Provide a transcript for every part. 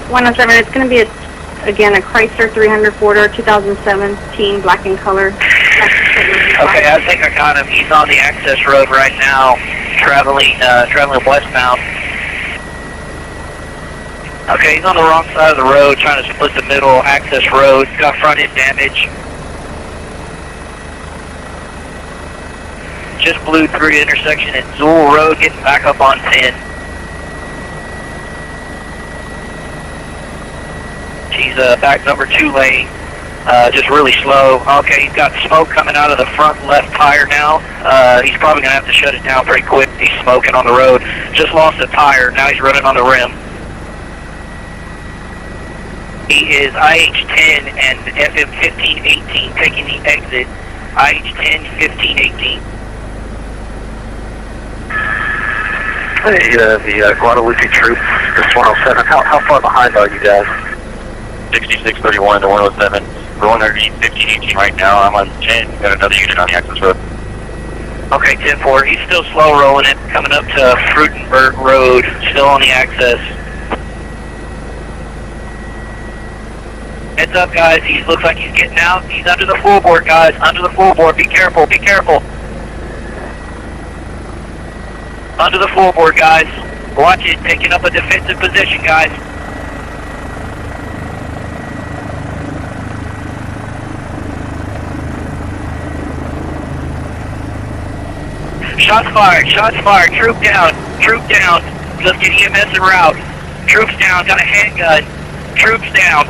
107, it's going to be, again, a Chrysler 300 4-door 2017, black in color. Okay, I think I got him. He's on the access road right now, traveling westbound. Okay, he's on the wrong side of the road, trying to split the middle access road. He's got front end damage. Just blew through the intersection at Zool Road, getting back up on 10. He's back number 2 lane, just really slow. Okay, he's got smoke coming out of the front left tire now. He's probably going to have to shut it down pretty quick. He's smoking on the road. Just lost a tire, now he's running on the rim. He is IH10 and FM1518 taking the exit. IH10, 1518. Hey, the Guadalupe troops, this 107, how far behind are you guys? 6631 to 107. We're on underneath 1518 right now. I'm on 10. Got another unit on the access road. Okay, 10-4. He's still slow rolling it, coming up to Frudenberg Road, still on the access. Heads up, guys. He looks like he's getting out. He's under the floorboard, guys. Under the floorboard. Be careful. Be careful. Under the floorboard, guys. Watch it. Taking up a defensive position, guys. Shots fired. Shots fired. Troop down. Troop down. Let's get EMS en route. Troops down. Got a handgun. Troops down.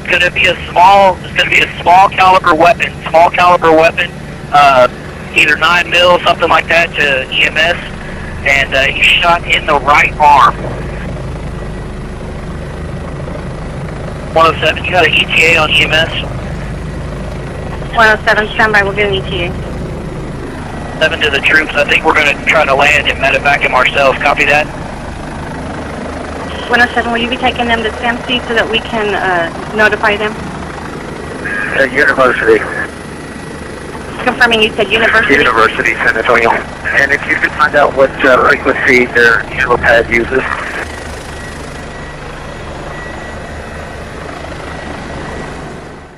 It's gonna be a small caliber weapon. Small caliber weapon. Either 9mm, something like that, to EMS, and he's shot in the right arm. 107, you got an ETA on EMS? 107, standby, we'll get an ETA. 7 to the troops. I think we're going to try to land and medevac him ourselves. Copy that? 107, will you be taking them to SAMC so that we can notify them? University. Confirming you said University? University, San Antonio. And if you could find out what frequency their helipad uses.